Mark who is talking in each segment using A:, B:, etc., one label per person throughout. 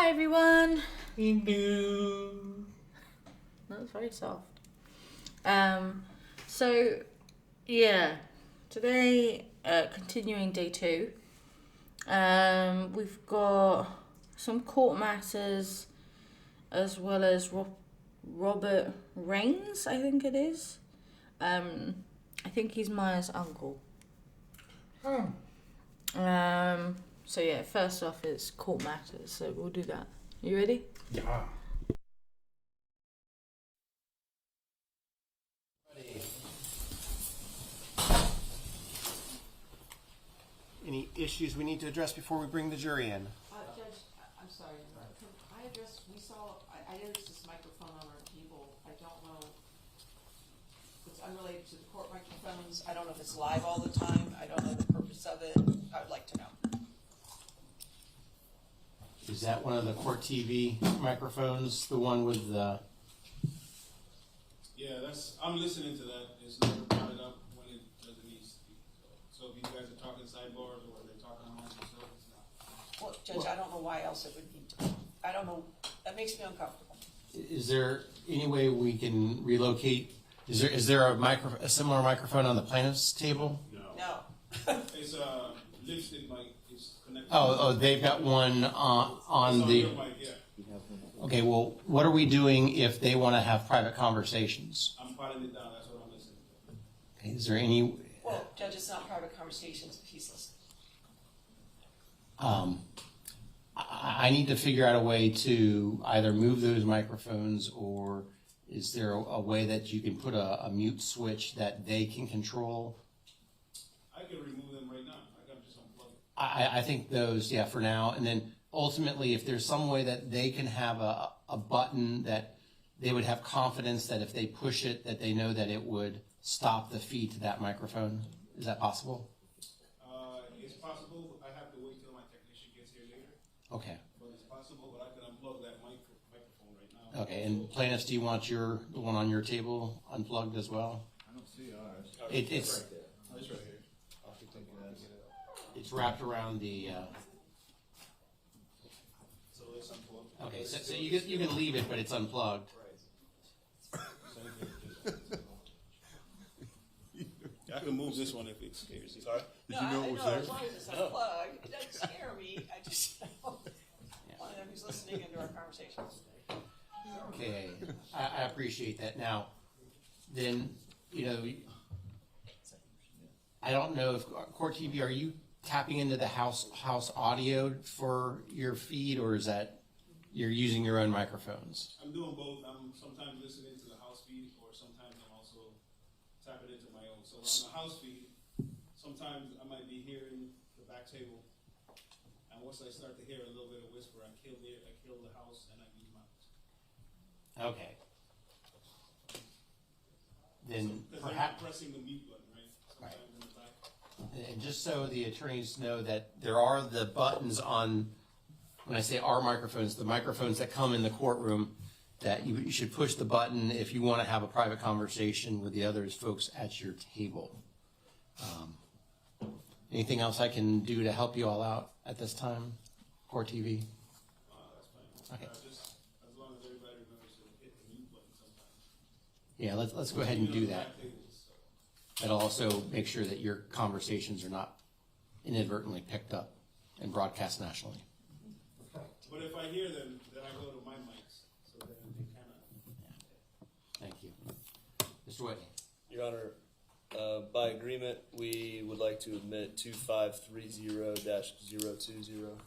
A: Hi everyone.
B: Hello.
A: That was very soft. So yeah, today continuing day 2. We've got some court matters as well as Robert Rynes, I think it is. I think he's Maya's uncle.
B: Oh.
A: So yeah, first off is court matters, so we'll do that. You ready?
B: Yeah.
C: Any issues we need to address before we bring the jury in?
D: Judge, I'm sorry, can I address, I noticed this microphone on our table. I don't know, it's unrelated to the court microphones. I don't know if it's live all the time. I don't know the purpose of it. I would like to know.
C: Is that one of the court TV microphones, the one with the...
E: Yeah, I'm listening to that. It's never brought it up when it doesn't need to be. So if you guys are talking sidebars or they're talking amongst themselves, it's not.
D: Well, Judge, I don't know why else it would need to be. I don't know, that makes me uncomfortable.
C: Is there any way we can relocate? Is there a similar microphone on the plaintiff's table?
D: No.
E: It's a lipstick mic. It's connected.
C: Oh, they've got one on the...
E: Your mic, yeah.
C: Okay, well, what are we doing if they want to have private conversations?
E: I'm filing it down. That's what I'm listening to.
C: Okay, is there any...
D: Well, Judge, it's not private conversations if he's listening.
C: I need to figure out a way to either move those microphones, or is there a way that you can put a mute switch that they can control?
E: I can remove them right now. I can just unplug it.
C: I think those, yeah, for now. And then ultimately, if there's some way that they can have a button that they would have confidence that if they push it, that they know that it would stop the feed to that microphone. Is that possible?
E: It's possible. I have to wait till my technician gets here later.
C: Okay.
E: But it's possible, but I can unplug that microphone right now.
C: Okay, and plaintiffs, do you want the one on your table unplugged as well?
F: I don't see ours.
C: It's
F: right there. Oh, it's right here. I'll keep taking that.
C: it's wrapped around the.
E: So it's unplugged.
C: Okay, so you can leave it, but it's unplugged.
E: I can move this one if it scares you.
F: Sorry? Did
D: No,
F: you know
D: I
F: it was
D: know,
F: there?
D: as long as it's unplugged, it doesn't scare me. I just, one of them who's listening into our conversations.
C: Okay, I appreciate that. Now, then, I don't know if Court TV, are you tapping into the house audio for your feed, or is that you're using your own microphones?
E: I'm doing both. I'm sometimes listening to the house feed, or sometimes I'm also tapping into my own. So on the house feed, sometimes I might be hearing the back table, and once I start to hear a little bit of whisper, I kill the house, and I mute my.
C: Okay. Then
E: Because I'm
C: perhaps,
E: pressing the mute button, right? Sometimes in the back.
C: and just so the attorneys know that there are the buttons on, when I say our microphones, the microphones that come in the courtroom, that you should push the button if you want to have a private conversation with the others folks at your table. Anything else I can do to help you all out at this time, Court TV?
E: That's fine.
C: Okay.
E: Just as long as everybody remembers to hit the mute button sometimes.
C: Yeah, let's go ahead and do that.
E: Back tables, so.
C: That'll also make sure that your conversations are not inadvertently picked up and broadcast nationally.
E: But if I hear them, then I go to my mics, so then they kind of.
C: Thank you. Mr. Whitney.
G: Your Honor, by agreement, we would like to admit 2530-020.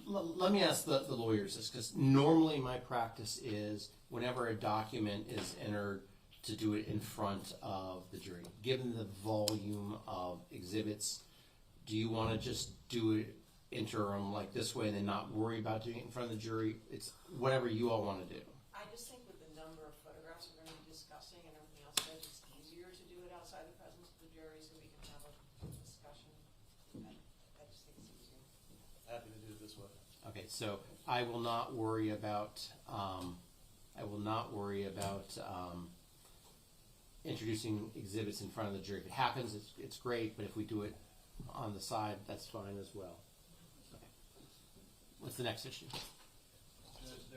C: Let me ask the lawyers this, because normally my practice is whenever a document is entered to do it in front of the jury. Given the volume of exhibits, do you want to just do it interim like this way and then not worry about doing it in front of the jury? It's whatever you all want to do.
D: I just think with the number of photographs we're going to be discussing and everything else, Judge, it's easier to do it outside the presence of the jury so we can have a discussion. I just think it's easier.
G: Happy to do it this way.
C: Okay, so I will not worry about introducing exhibits in front of the jury. If it happens, it's great, but if we do it on the side, that's fine as well. Okay. What's the next issue?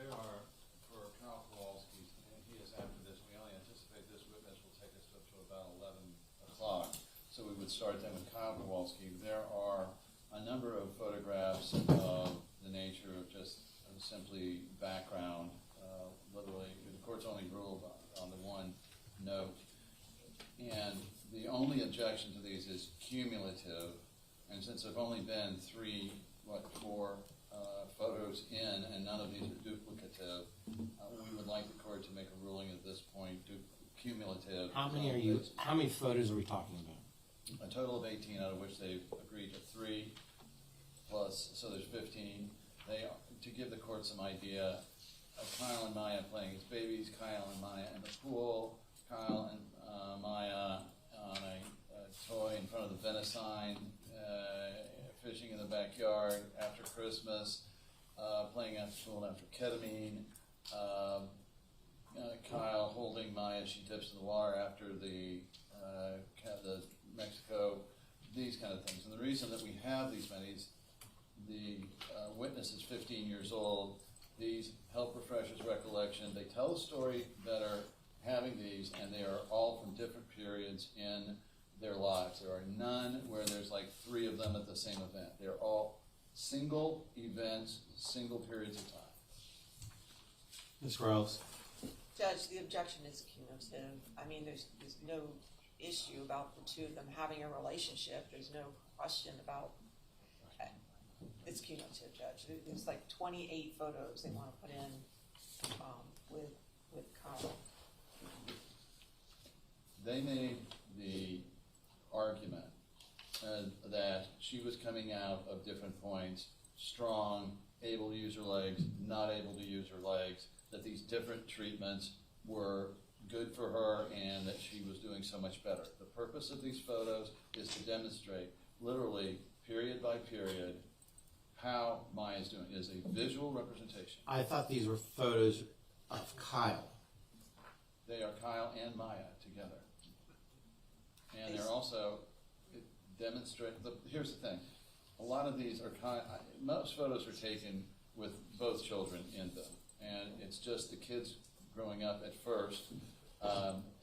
H: there are, for Kyle Kowalski, and he is after this, we only anticipate this witness will take us up to about 11 o'clock. So we would start then with Kyle Kowalski. There are a number of photographs of the nature of just simply background. Literally, the court's only ruled on the one note. And the only objection to these is cumulative. And since there've only been four photos in, and none of these are duplicative, we would like the court to make a ruling at this point, cumulative.
C: How many photos are we talking about?
H: A total of 18, out of which they've agreed to 3 plus, so there's 15. To give the court some idea, Kyle and Maya playing as babies, Kyle and Maya in the pool, Kyle and Maya on a toy in front of the Venice sign, fishing in the backyard after Christmas, playing after school and after ketamine, Kyle holding Maya as she dips in the water after the Mexico, these kind of things. And the reason that we have these many is the witness is 15 years old. These help refresh his recollection. They tell the story better having these, and they are all from different periods in their lives. There are none where there's like 3 of them at the same event. They're all single events, single periods of time.
C: Ms. Rose.
D: Judge, the objection is cumulative. I mean, there's no issue about the two of them having a relationship. There's no question about it's cumulative, Judge. There's like 28 photos they want to put in with Kyle.
H: They made the argument that she was coming out of different points, strong, able to use her legs, not able to use her legs, that these different treatments were good for her and that she was doing so much better. The purpose of these photos is to demonstrate, literally, period by period, how Maya's doing. It is a visual representation.
C: I thought these were photos of Kyle.
H: They are Kyle and Maya together. And they're also demonstrate. Here's the thing. A lot of these are most photos are taken with both children in them. And it's just the kids growing up at first.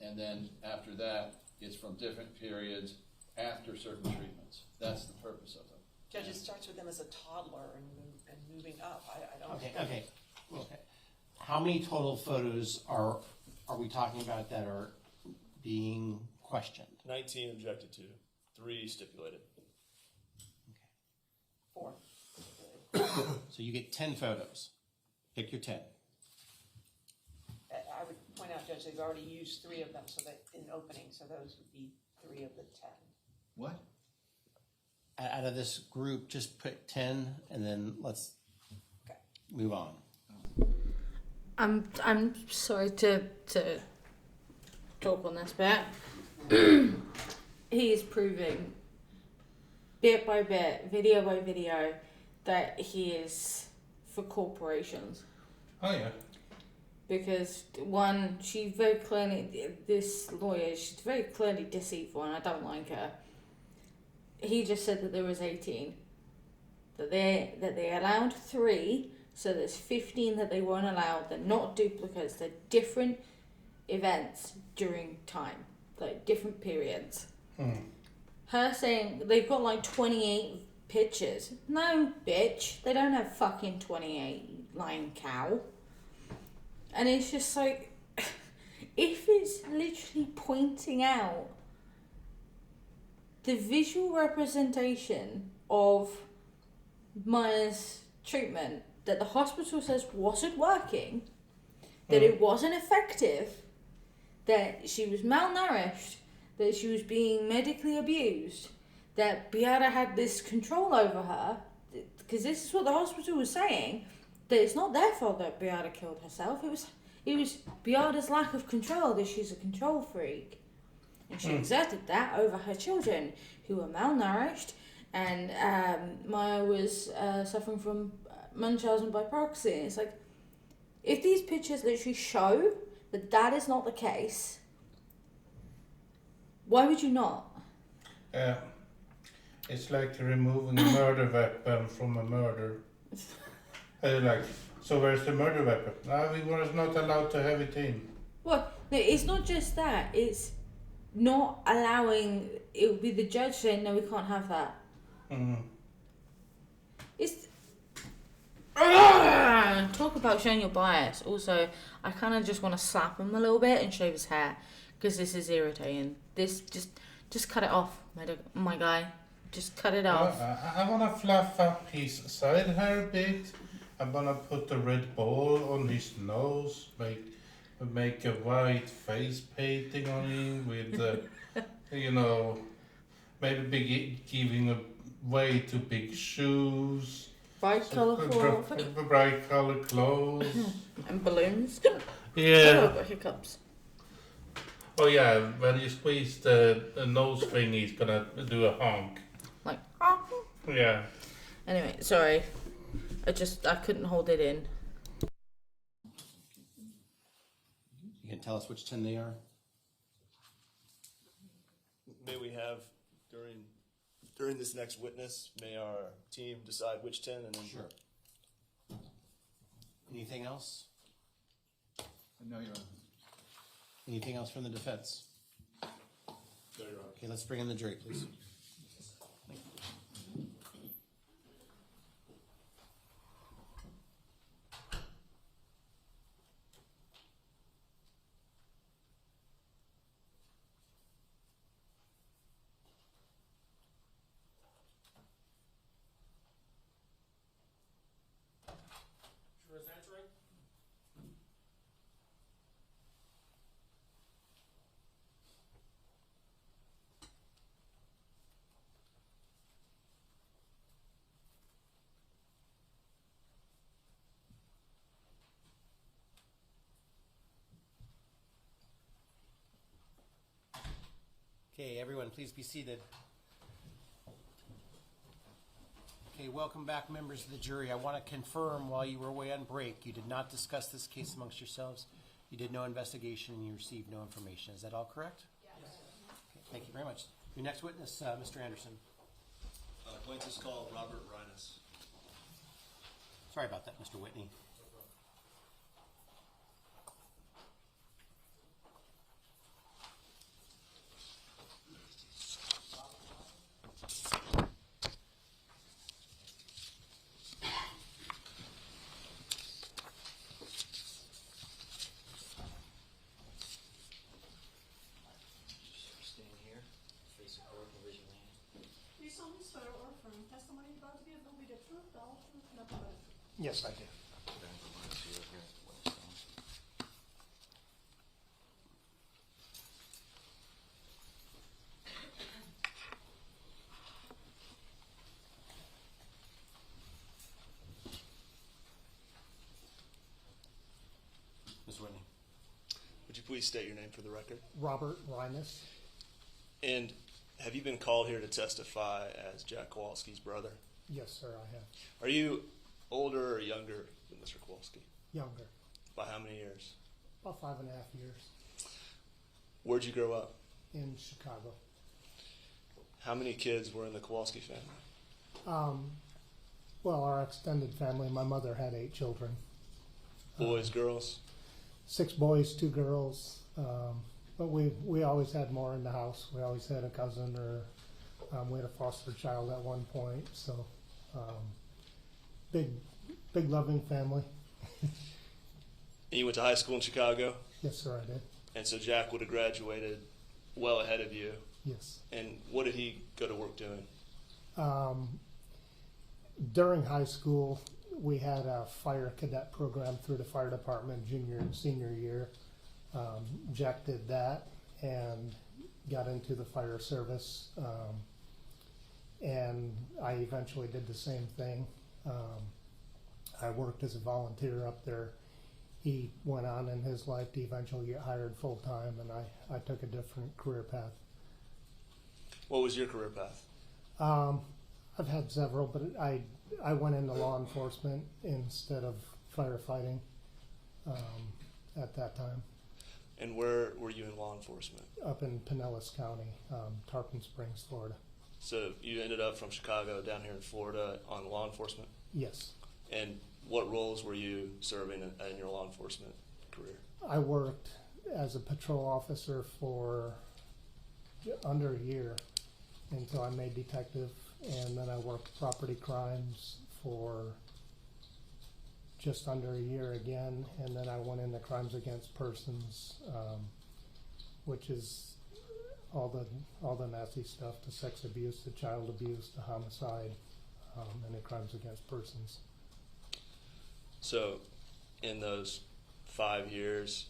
H: And then after that, it's from different periods after certain treatments. That's the purpose of them.
D: Judge, it starts with them as a toddler and moving up. I don't.
C: Okay. How many total photos are we talking about that are being questioned?
G: 19 objected to, 3 stipulated.
D: 4.
C: So you get 10 photos. Pick your 10.
D: I would point out, Judge, they've already used 3 of them, so that in opening, so those would be 3 of the 10.
H: What?
C: Out of this group, just put 10, and then let's move on.
A: I'm sorry to talk on this, but he is proving bit by bit, video by video, that he is for corporations.
B: Oh yeah.
A: Because one, she very clearly, this lawyer, she's very clearly deceitful, and I don't like her. He just said that there was 18, that they allowed 3, so there's 15 that they weren't allowed. They're not duplicates. They're different events during time, like different periods. Her saying they've got like 28 pictures. No, bitch, they don't have fucking 28, lying cow. And it's just like, if it's literally pointing out the visual representation of Maya's treatment that the hospital says wasn't working, that it wasn't effective, that she was malnourished, that she was being medically abused, that Beata had this control over her, because this is what the hospital was saying, that it's not their fault that Beata killed herself, it was Beata's lack of control, that she's a control freak. And she exerted that over her children, who were malnourished, and Maya was suffering from Munchausen by proxy. And it's like, if these pictures literally show that that is not the case, why would you not?
B: It's like removing a murder weapon from a murder. Like So where's the murder weapon? We were not allowed to have it in.
A: Well, no, it's not just that. It's not allowing. It would be the judge saying, no, we can't have that.
B: Mm.
A: It's talk about showing your bias. Also, I kind of just want to slap him a little bit and shave his hair because this is irritating. This just cut it off, my guy. Just cut it off.
B: I want to fluff up his side hair a bit. I'm gonna put a red ball on his nose, make a white face painting on him with, maybe giving away to big shoes.
A: Bright, colourful.
B: Bright color clothes.
A: And balloons.
B: Yeah.
A: Oh, I've got hiccups.
B: Oh yeah, when you squeeze the nose thing, he's gonna do a honk.
A: Like,
B: Yeah.
A: Anyway, sorry. I couldn't hold it in.
C: You can tell us which 10 they are?
G: May we have, during this next witness, may our team decide which 10 and then...
C: Sure. Anything else?
H: No, Your Honor.
C: Anything else from the defense?
E: No, Your Honor.
C: Okay, let's bring in the jury, please. Okay, everyone, please be seated. Okay, welcome back, members of the jury. I want to confirm while you were away on break, you did not discuss this case amongst yourselves. You did no investigation and you received no information. Is that all correct? Yes. Okay, thank you very much. Your next witness, Mr. Anderson.
G: Going to call Robert Rynes.
C: Sorry about that, Mr. Whitney.
I: Do you solemnly swear or affirm testimony you're about to give will be the truth, the whole truth, and nothing but the truth?
F: Yes, I do.
C: Ms. Whitney.
G: Would you please state your name for the record?
F: Robert Rynes.
G: And have you been called here to testify as Jack Kowalski's brother?
F: Yes, sir, I have.
G: Are you older or younger than Mr. Kowalski?
F: Younger.
G: By how many years?
F: About 5.5 years.
G: Where'd you grow up?
F: In Chicago.
G: How many kids were in the Kowalski family?
F: Well, our extended family, my mother had 8 children.
G: Boys, girls?
F: 6 boys, 2 girls. But we always had more in the house. We always had a cousin or we had a foster child at one point. So big loving family.
G: And you went to high school in Chicago?
F: Yes, sir, I did.
G: And so Jack would have graduated well ahead of you.
F: Yes.
G: And what did he go to work doing?
F: During high school, we had a fire cadet program through the fire department junior and senior year. Jack did that and got into the fire service. And I eventually did the same thing. I worked as a volunteer up there. He went on in his life to eventually get hired full time, and I took a different career path.
G: What was your career path?
F: I've had several, but I went into law enforcement instead of firefighting at that time.
G: And where were you in law enforcement?
F: Up in Pinellas County, Tarpon Springs, Florida.
G: So you ended up from Chicago down here in Florida on law enforcement?
F: Yes.
G: And what roles were you serving in your law enforcement career?
F: I worked as a patrol officer for under a year until I made detective, and then I worked property crimes for just under a year again, and then I went into crimes against persons, which is all the nasty stuff, the sex abuse, the child abuse, the homicide, and the crimes against persons.
G: So, in those 5 years,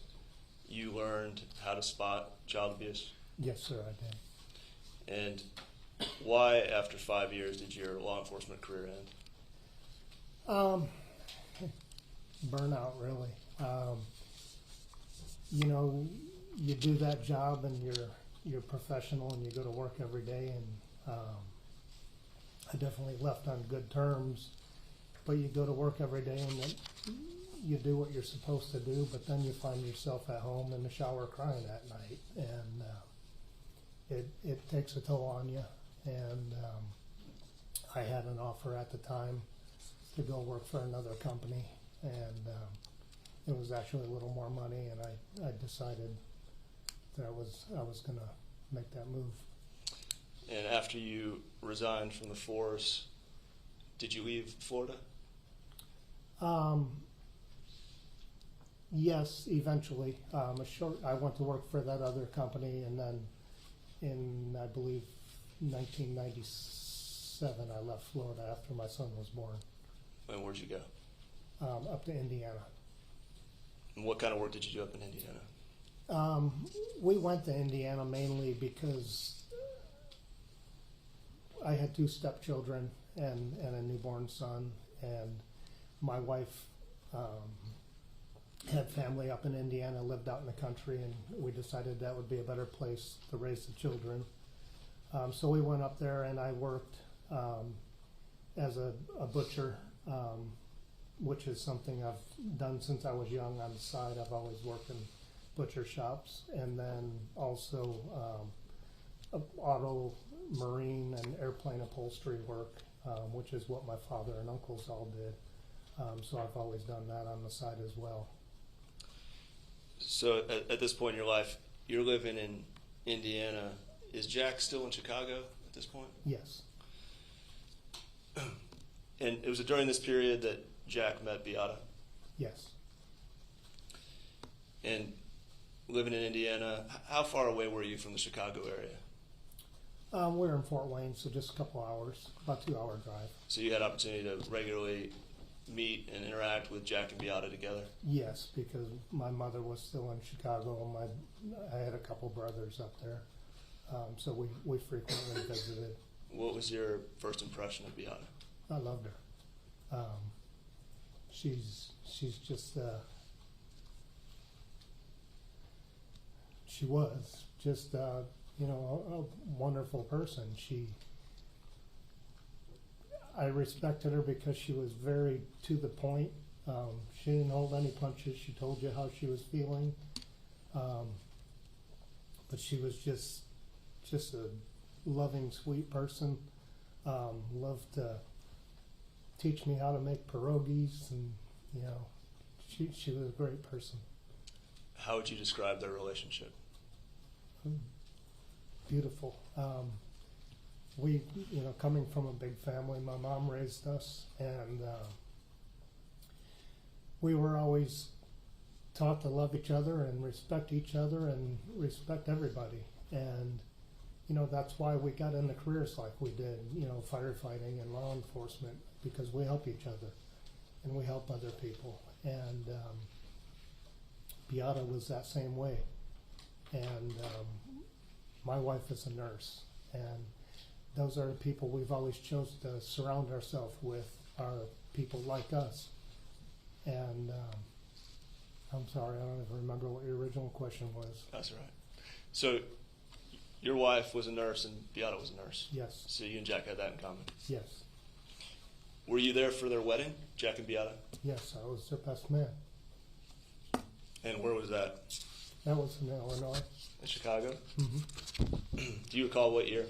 G: you learned how to spot child abuse?
F: Yes, sir, I did.
G: And why, after 5 years, did your law enforcement career end?
F: Burnout, really. You know, you do that job and you're professional and you go to work every day, and I definitely left on good terms, but you go to work every day and you do what you're supposed to do, but then you find yourself at home in the shower crying at night, and it takes a toll on you. And I had an offer at the time to go work for another company, and it was actually a little more money, and I decided that I was going to make that move.
G: And after you resigned from the force, did you leave Florida?
F: Yes, eventually. I went to work for that other company, and then in, I believe, 1997, I left Florida after my son was born.
G: And where'd you go?
F: Up to Indiana.
G: And what kind of work did you do up in Indiana?
F: We went to Indiana mainly because I had 2 stepchildren and a newborn son, and my wife had family up in Indiana, lived out in the country, and we decided that would be a better place to raise the children. So we went up there, and I worked as a butcher, which is something I've done since I was young on the side. I've always worked in butcher shops, and then also auto, marine, and airplane upholstery work, which is what my father and uncles all did. So I've always done that on the side as well.
G: So at this point in your life, you're living in Indiana. Is Jack still in Chicago at this point?
F: Yes.
G: And it was during this period that Jack met Beata?
F: Yes.
G: And living in Indiana, how far away were you from the Chicago area?
F: We're in Fort Wayne, so just a couple hours, about 2-hour drive.
G: So you had opportunity to regularly meet and interact with Jack and Beata together?
F: Yes, because my mother was still in Chicago, and I had a couple brothers up there, so we frequently visited.
G: What was your first impression of Beata?
F: I loved her. She's just she was just a wonderful person. I respected her because she was very to the point. She didn't hold any punches. She told you how she was feeling, but she was just a loving, sweet person. Loved to teach me how to make pierogies, and she was a great person.
G: How would you describe their relationship?
F: Beautiful. We, coming from a big family, my mom raised us, and we were always taught to love each other and respect each other and respect everybody. And, that's why we got into careers like we did, firefighting and law enforcement, because we help each other and we help other people. And Beata was that same way. And my wife is a nurse, and those are the people we've always chose to surround ourselves with, are people like us. And I'm sorry, I don't even remember what your original question was.
G: That's all right. So your wife was a nurse and Beata was a nurse?
F: Yes.
G: So you and Jack had that in common?
F: Yes.
G: Were you there for their wedding, Jack and Beata?
F: Yes, I was their best man.
G: And where was that?
F: That was in Illinois.
G: In Chicago?
F: Mm-hmm.
G: Do you recall what year?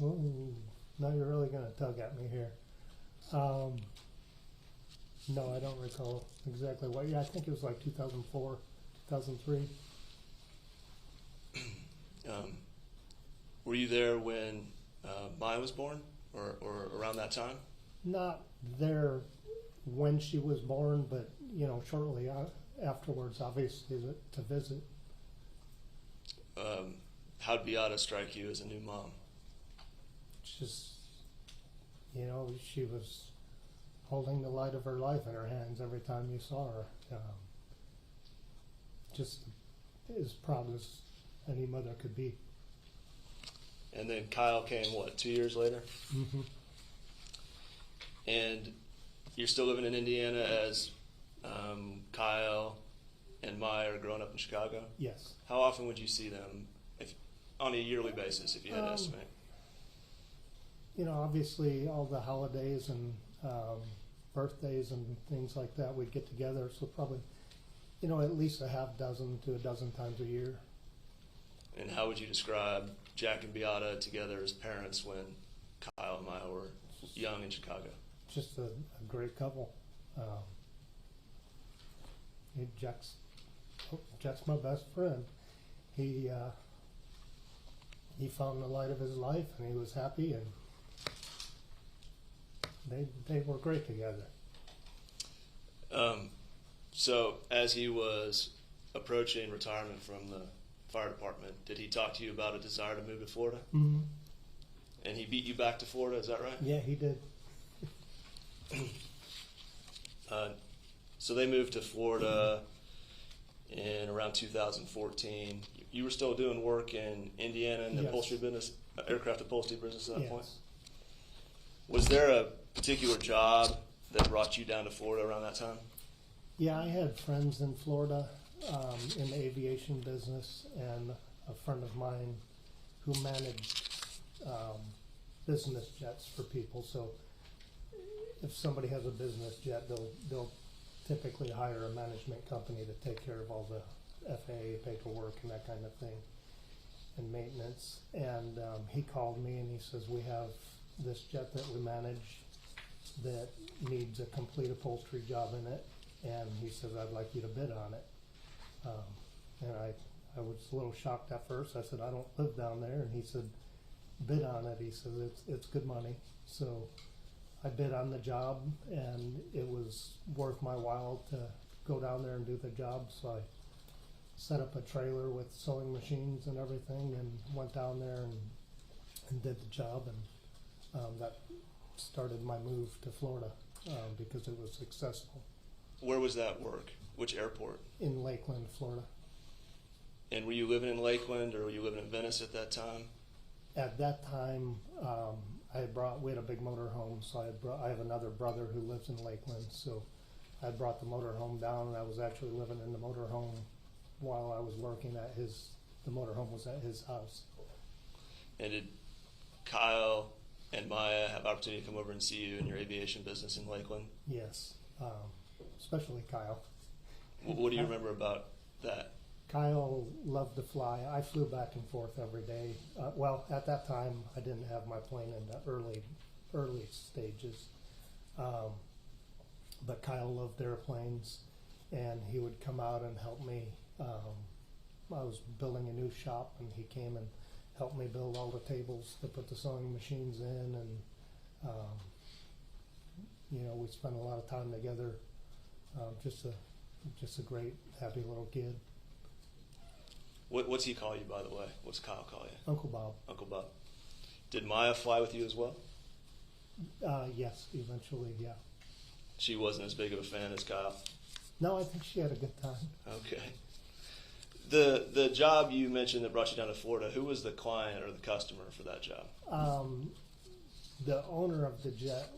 F: Ooh, now you're really going to tug at me here. No, I don't recall exactly what year. I think it was like 2004, 2003.
G: Were you there when Maya was born, or around that time?
F: Not there when she was born, but shortly afterwards, obviously, to visit.
G: How did Beata strike you as a new mom?
F: Just, she was holding the light of her life in her hands every time you saw her. Just as proud as any mother could be.
G: And then Kyle came, 2 years later?
F: Mm-hmm.
G: And you're still living in Indiana as Kyle and Maya are growing up in Chicago?
F: Yes.
G: How often would you see them on a yearly basis, if you had to estimate?
F: Obviously all the holidays and birthdays and things like that, we'd get together. So probably, at least a half dozen to a dozen times a year.
G: And how would you describe Jack and Beata together as parents when Kyle and Maya were young in Chicago?
F: Just a great couple. Jack's my best friend. He found the light of his life, and he was happy, and they were great together.
G: So as he was approaching retirement from the fire department, did he talk to you about a desire to move to Florida?
F: Mm-hmm.
G: And he beat you back to Florida, is that right?
F: Yeah, he did.
G: So they moved to Florida in around 2014. You were still doing work in Indiana in the
F: Yes.
G: upholstery business, aircraft upholstery business at that
F: Yes.
G: point? Was there a particular job that brought you down to Florida around that time?
F: Yeah, I had friends in Florida in the aviation business, and a friend of mine who managed business jets for people. So if somebody has a business jet, they'll typically hire a management company to take care of all the FAA paperwork and that kind of thing, and maintenance. And he called me and he says, we have this jet that we manage that needs a complete upholstery job in it, and he says, I'd like you to bid on it. And I was a little shocked at first. I said, I don't live down there. And he said, bid on it. He said, it's good money. So I bid on the job, and it was worth my while to go down there and do the job. So I set up a trailer with sewing machines and everything, and went down there and did the job, and that started my move to Florida because it was successful.
G: Where was that work? Which airport?
F: In Lakeland, Florida.
G: And were you living in Lakeland, or were you living in Venice at that time?
F: At that time, we had a big motor home, so I have another brother who lives in Lakeland, so I brought the motor home down, and I was actually living in the motor home while I was working at the motor home was at his house.
G: And did Kyle and Maya have opportunity to come over and see you in your aviation business in Lakeland?
F: Yes, especially Kyle.
G: What do you remember about that?
F: Kyle loved to fly. I flew back and forth every day. Well, at that time, I didn't have my plane in the early stages. But Kyle loved airplanes, and he would come out and help me. I was building a new shop, and he came and helped me build all the tables to put the sewing machines in, and we spent a lot of time together. Just a great, happy little kid.
G: What's he call you, by the way? What's Kyle call you?
F: Uncle Bob.
G: Uncle Bob. Did Maya fly with you as well?
F: Yes, eventually, yeah.
G: She wasn't as big of a fan as Kyle?
F: No, I think she had a good time.
G: Okay. The job you mentioned that brought you down to Florida, who was the client or the customer for that job?
F: The owner of the jet,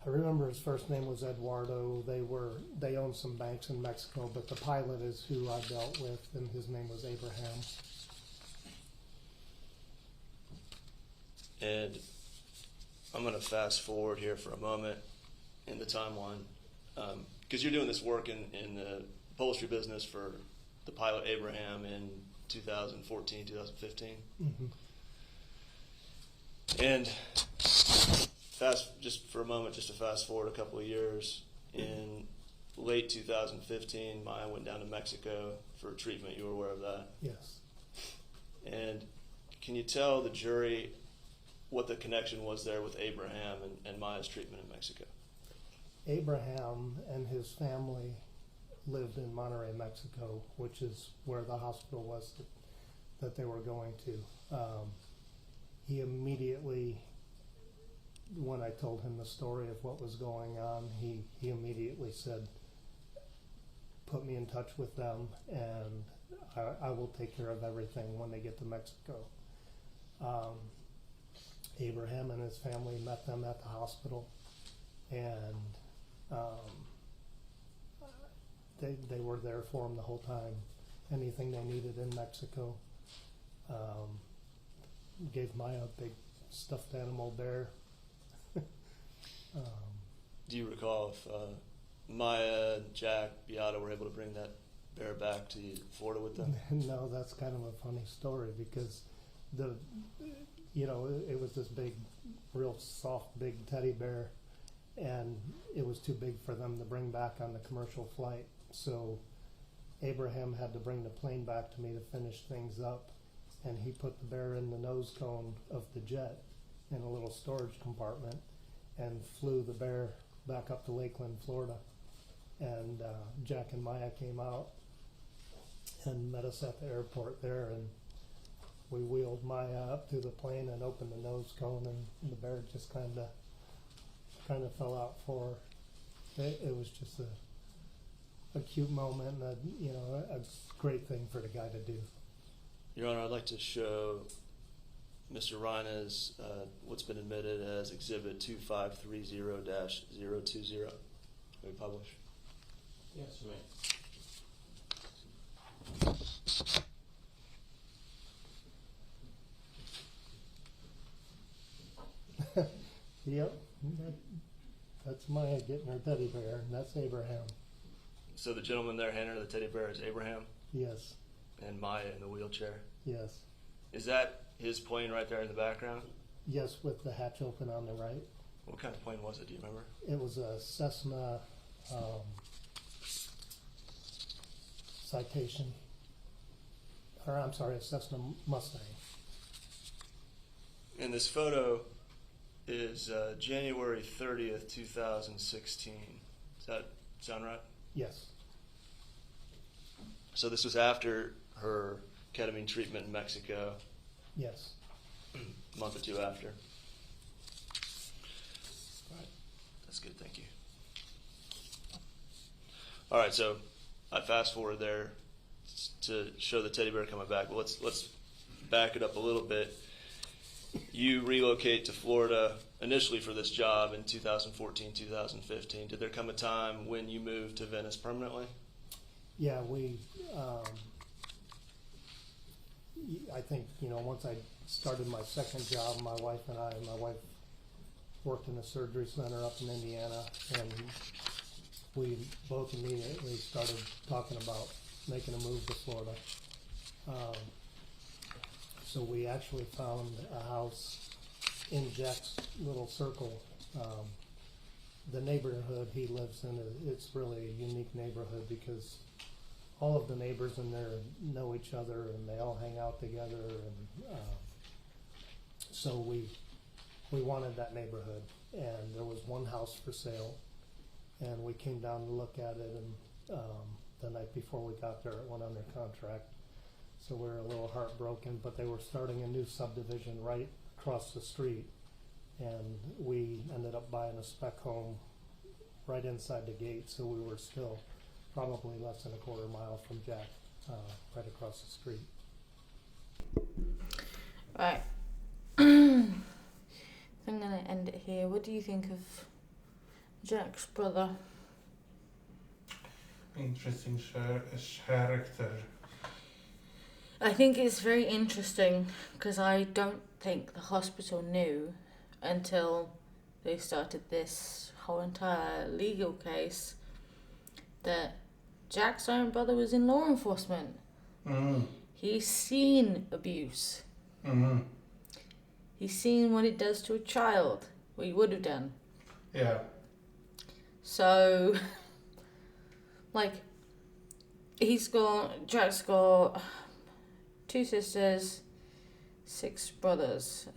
F: I remember his first name was Eduardo. They owned some banks in Mexico, but the pilot is who I dealt with, and his name was Abraham.
G: And I'm going to fast forward here for a moment in the timeline, because you're doing this work in the upholstery business for the pilot Abraham in 2014, 2015.
F: Mm-hmm.
G: And just for a moment, just to fast forward a couple of years, in late 2015, Maya went down to Mexico for treatment. You were aware of that?
F: Yes.
G: And can you tell the jury what the connection was there with Abraham and Maya's treatment in Mexico?
F: Abraham and his family lived in Monterrey, Mexico, which is where the hospital was that they were going to. He immediately, when I told him the story of what was going on, he immediately said, put me in touch with them and I will take care of everything when they get to Mexico. Abraham and his family met them at the hospital, and they were there for him the whole time. Anything they needed in Mexico. Gave Maya a big stuffed animal bear.
G: Do you recall if Maya, Jack, Beata were able to bring that bear back to Florida with them?
F: No, that's kind of a funny story because it was this big, real soft, big teddy bear, and it was too big for them to bring back on the commercial flight. So Abraham had to bring the plane back to me to finish things up, and he put the bear in the nose cone of the jet in a little storage compartment and flew the bear back up to Lakeland, Florida. And Jack and Maya came out and met us at the airport there, and we wheeled Maya up to the plane and opened the nose cone, and the bear just kind of fell out for her. It was just a cute moment, and a great thing for the guy to do.
G: Your Honor, I'd like to show Mr. Rynes what's been admitted as Exhibit 2530-020. Can we publish?
C: Yes, you may.
F: Yep, that's Maya getting her teddy bear, and that's Abraham.
G: So the gentleman there handing her the teddy bear is Abraham,
F: Yes,
G: and Maya in the wheelchair.
F: yes,
G: Is that his plane right there in the background?
F: yes, with the hatch open on the right.
G: What kind of plane was it? Do you remember?
F: It was a Cessna Citation, or I'm sorry, a Cessna Mustang.
G: And this photo is January 30th, 2016. Does that sound right?
F: Yes,
G: So this was after her ketamine treatment in Mexico,
F: yes.
G: a month or two after. All right, that's good, thank you. All right, so I fast forward there to show the teddy bear coming back. But let's back it up a little bit. You relocate to Florida initially for this job in 2014, 2015. Did there come a time when you moved to Venice permanently?
F: Yeah, I think, once I started my second job, my wife worked in a surgery center up in Indiana, and we both immediately started talking about making a move to Florida. So we actually found a house in Jack's little circle. The neighborhood he lives in, it's really a unique neighborhood because all of the neighbors in there know each other and they all hang out together, and so we wanted that neighborhood, and there was one house for sale, and we came down to look at it, and the night before we got there it went under contract, so we were a little heartbroken, but they were starting a new subdivision right across the street, and we ended up buying a spec home right inside the gate, so we were still probably less than a quarter mile from Jack, right across the street.
A: Right. I'm gonna end it here. What do you think of Jack's brother?
B: Interesting character.
A: I think it's very interesting because I don't think the hospital knew until they started this whole entire legal case that Jack's own brother was in law enforcement. He's seen abuse. He's seen what it does to a child. what he would have done.
B: Yeah.
A: So, like, Jack's got 2 sisters, 6 brothers.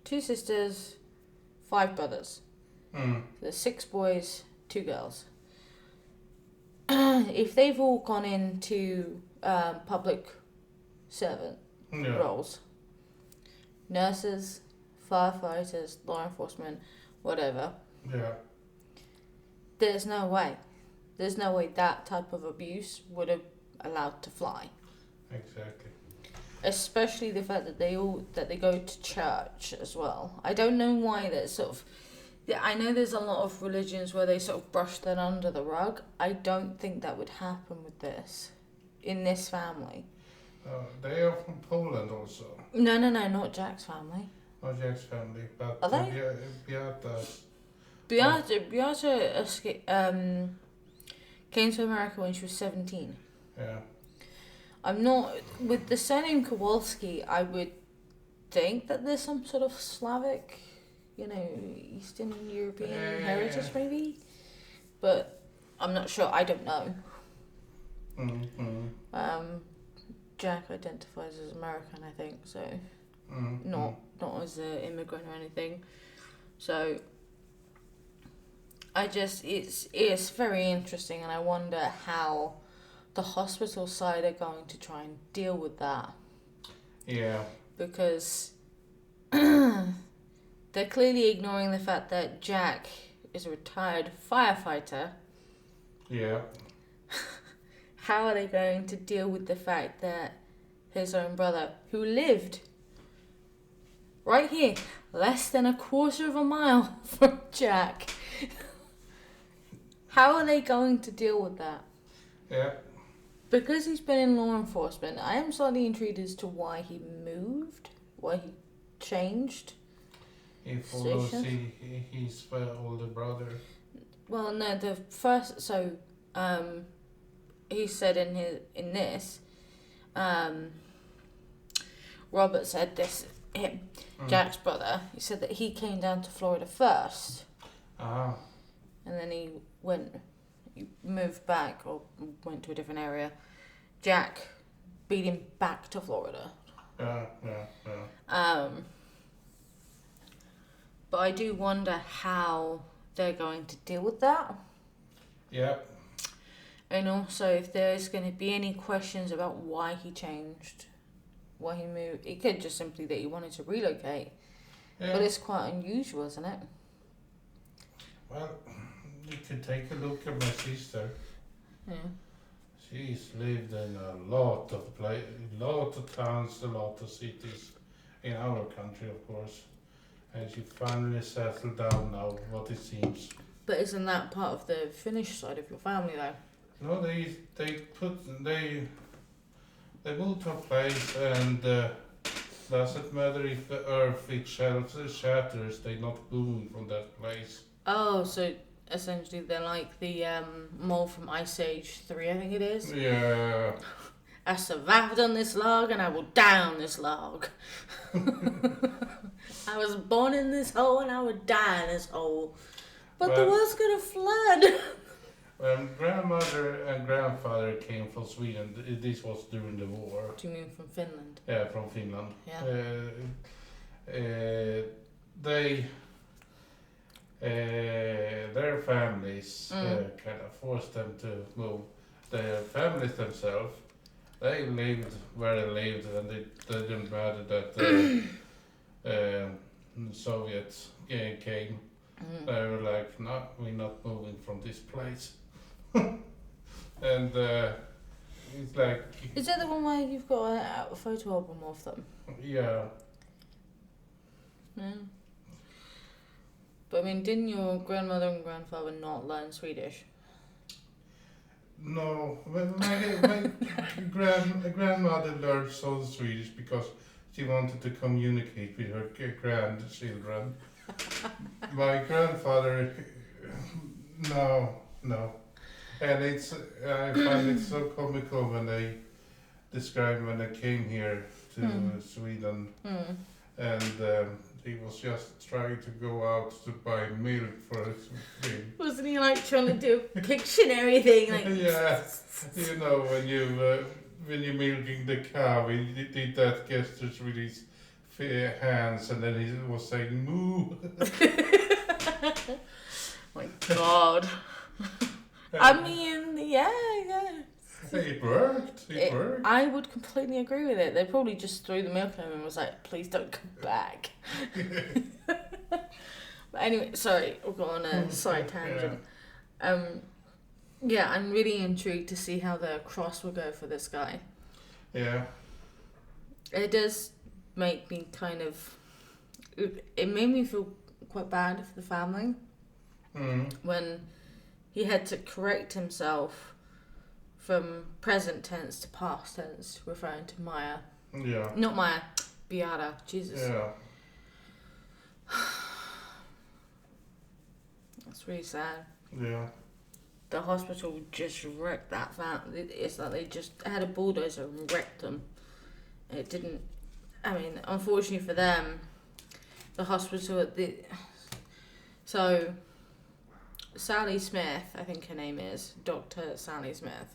A: 2 sisters, 5 brothers. There's 6 boys, 2 girls. If they've all gone into public servant roles, nurses, firefighters, law enforcement, whatever, there's no way that type of abuse would have allowed to fly.
B: Exactly.
A: Especially the fact that they go to church as well. I don't know why that sort of. I know there's a lot of religions where they sort of brush that under the rug. I don't think that would happen with this, in this family.
B: They are from Poland also.
A: No, not Jack's family.
B: Not Jack's family, but
A: Are they?
B: Beata.
A: Came to America when she was 17.
B: Yeah.
A: I'm not with the surname Kowalski. I would think that there's some sort of Slavic, Eastern European heritage maybe, but I'm not sure. I don't know. Jack identifies as American, I think, so not as an immigrant or anything. So it's very interesting, and I wonder how the hospital side are going to try and deal with that.
B: Yeah.
A: Because they're clearly ignoring the fact that Jack is a retired firefighter.
B: Yeah.
A: How are they going to deal with the fact that his own brother, who lived right here, less than a quarter of a mile from Jack, how are they going to deal with that?
B: Yeah.
A: Because he's been in law enforcement, I am slightly intrigued as to why he moved, why he changed.
B: He follows his older brother.
A: Well, no, the first, so, he said in this, Robert said this, Jack's brother, he said that he came down to Florida first.
B: Ah.
A: And then he moved back or went to a different area. Jack beat him back to Florida.
B: Yeah.
A: But I do wonder how they're going to deal with that.
B: Yeah.
A: And also if there's going to be any questions about why he changed, why he moved. It could just simply that he wanted to relocate. Yeah. But it's quite unusual, isn't it?
B: Well, you could take a look at my sister.
A: Yeah.
B: She's lived in a lot of towns, a lot of cities in our country, of course. And she finally settled down now, what it seems.
A: But isn't that part of the Finnish side of your family, though?
B: No, they moved to a place, and doesn't matter if the earth shatters, they're not moving from that place.
A: Oh, so essentially they're like the mole from Ice Age 3, I think it is.
B: Yeah.
A: I survived on this log and I will die on this log. I was born in this hole and I would die in this hole. But the world's gonna flood.
B: When grandmother and grandfather came from Sweden, this was during the war.
A: Do you mean from Finland?
B: Yeah, from Finland.
A: Yeah.
B: Their families kind of forced them to move. Their families themselves, they lived where they lived, and they didn't matter that the Soviets came. They were like, no, we're not moving from this place. And it's like...
A: Is that the one where you've got a photo album of them?
B: Yeah.
A: Yeah. But I mean, didn't your grandmother and grandfather not learn Swedish?
B: No, my grandmother learned some Swedish because she wanted to communicate with her grandchildren. My grandfather, no. And I find it so comical when they describe when they came here to Sweden. And he was just trying to go out to buy milk for his thing.
A: Wasn't he like trying to do a Pictionary thing? Like,
B: Yeah, you know, when you're milking the cow, he did that gestures with his hands, and then he was saying moo.
A: my God. I mean, yeah.
B: It worked. It worked.
A: I would completely agree with it. They probably just threw the milk at him and was like, please don't come back. But anyway, sorry, we'll go on a side tangent. Yeah, I'm really intrigued to see how the cross will go for this guy.
B: Yeah.
A: It does make me kind of... It made me feel quite bad for the family when he had to correct himself from present tense to past tense, referring to Maya.
B: Yeah.
A: Not Maya, Beata. Jesus.
B: Yeah.
A: That's really sad.
B: Yeah.
A: The hospital just wrecked that family. It's like they just had a bulldozer and wrecked them. It didn't... I mean, unfortunately for them, the hospital... So, Sally Smith, I think her name is, Dr. Sally Smith.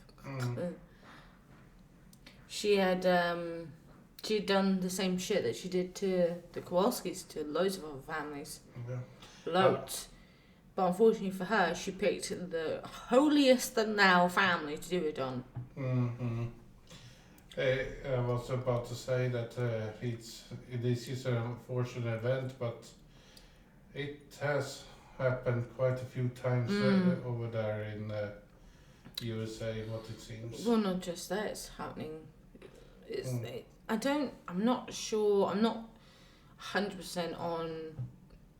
A: She had done the same shit that she did to the Kowalskis, to loads of other families.
B: Yeah.
A: Loads. But unfortunately for her, she picked the holiest than thou family to do it on.
B: I was about to say that this is an unfortunate event, but it has happened quite a few times over there in USA, what it seems.
A: Well, not just that, it's happening. I'm not sure, I'm not 100% on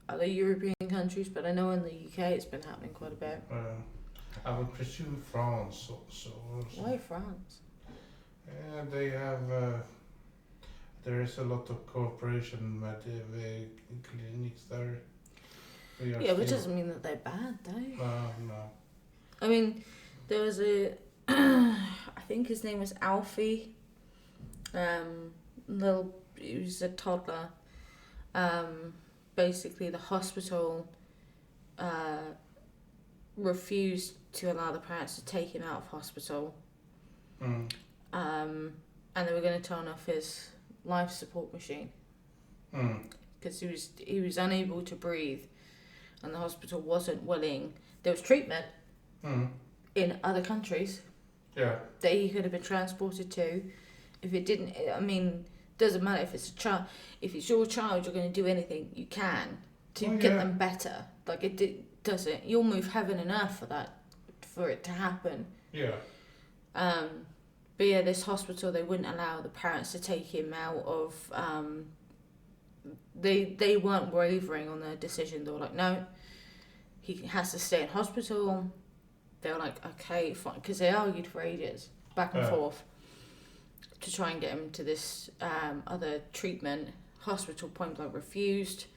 A: other European countries, but I know in the UK it's been happening quite a bit.
B: I would presume France also.
A: Why France?
B: Yeah, they have. There is a lot of cooperation clinics there.
A: Yeah, which doesn't mean that they're bad, though.
B: No.
A: I mean, there was I think his name was Alfie. He was a toddler. Basically, the hospital refused to allow the parents to take him out of hospital. And they were going to turn off his life support machine because he was unable to breathe, and the hospital wasn't willing. There was treatment in other countries that he could have been transported to. If it didn't, I mean, doesn't matter if it's a child. If it's your child, you're going to do anything you can to get them better. Like it doesn't. You'll move heaven and earth for it to happen.
B: Yeah.
A: But yeah, this hospital, they wouldn't allow the parents to take him out of. They weren't wavering on their decision. They were like, no, he has to stay in hospital. They were like, okay, fine, because they argued for ages, back and forth, to try and get him to this other treatment. Hospital point blank refused,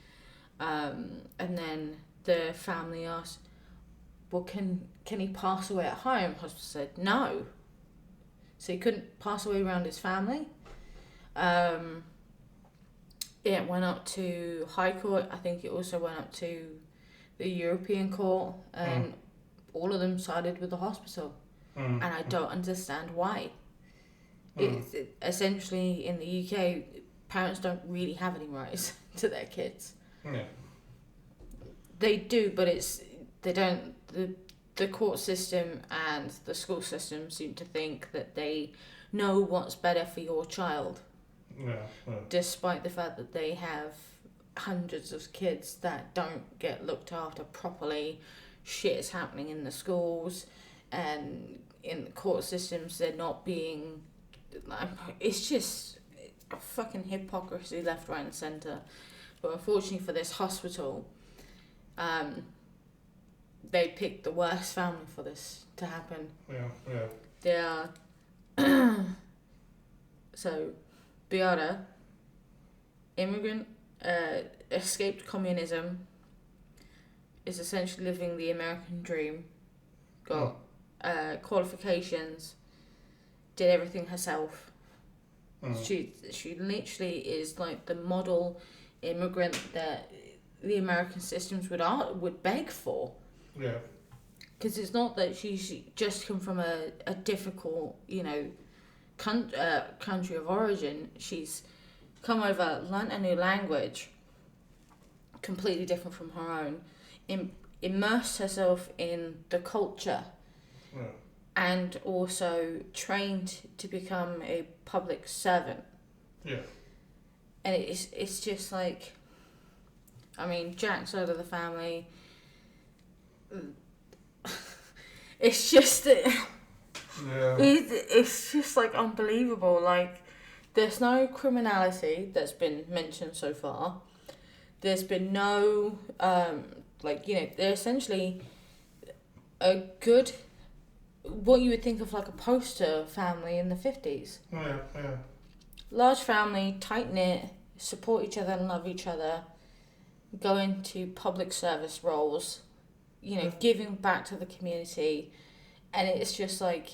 A: and then the family asked, well, can he pass away at home? Hospital said no. So he couldn't pass away around his family. It went up to High Court. I think it also went up to the European Court, and all of them sided with the hospital. And I don't understand why. Essentially, in the UK, parents don't really have any rights to their kids.
B: Yeah.
A: They do, but they don't. The court system and the school system seem to think that they know what's better for your child.
B: Yeah.
A: Despite the fact that they have hundreds of kids that don't get looked after properly, shit is happening in the schools, and in the court systems they're not being... It's just a fucking hypocrisy left, right and centre. But unfortunately for this hospital, they picked the worst family for this to happen. They are... So, Beata, immigrant, escaped communism, is essentially living the American dream, got qualifications, did everything herself. She literally is like the model immigrant that the American systems would beg for.
B: Yeah.
A: Because it's not that she's just come from a difficult, country of origin. She's come over, learnt a new language, completely different from her own, immersed herself in the culture,
B: Yeah.
A: and also trained to become a public servant.
B: Yeah.
A: And it's just like, I mean, Jack's side of the family, it's just,
B: Yeah.
A: it's just like unbelievable. Like, there's no criminality that's been mentioned so far. There's been no, they're essentially a good, what you would think of like a poster family in the 50s.
B: Yeah. Yeah.
A: Large family, tight-knit, support each other and love each other, go into public service roles, giving back to the community. And it's just like,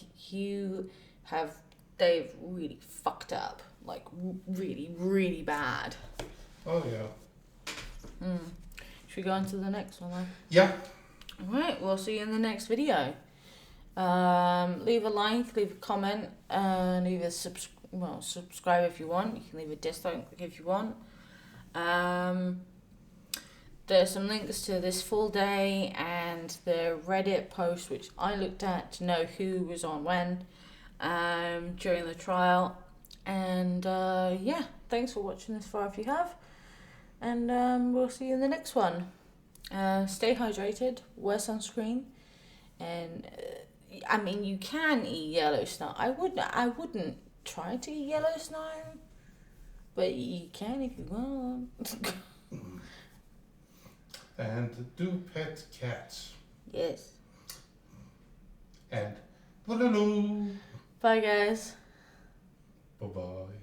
A: they've really fucked up, like really, really bad.
B: Oh yeah.
A: Should we go on to the next one then?
B: Yeah.
A: Alright, we'll see you in the next video. Leave a like, leave a comment, leave a subscribe if you want. You can leave a dislike if you want. There's some links to this full day and the Reddit post which I looked at to know who was on when during the trial. And thanks for watching this far if you have. And we'll see you in the next one. Stay hydrated, wear sunscreen, and you can eat yellow snow. I wouldn't try to eat yellow snow, but you can if you want.
B: And do pet cats.
A: Yes.
B: And bye
A: Bye guys.
B: bye.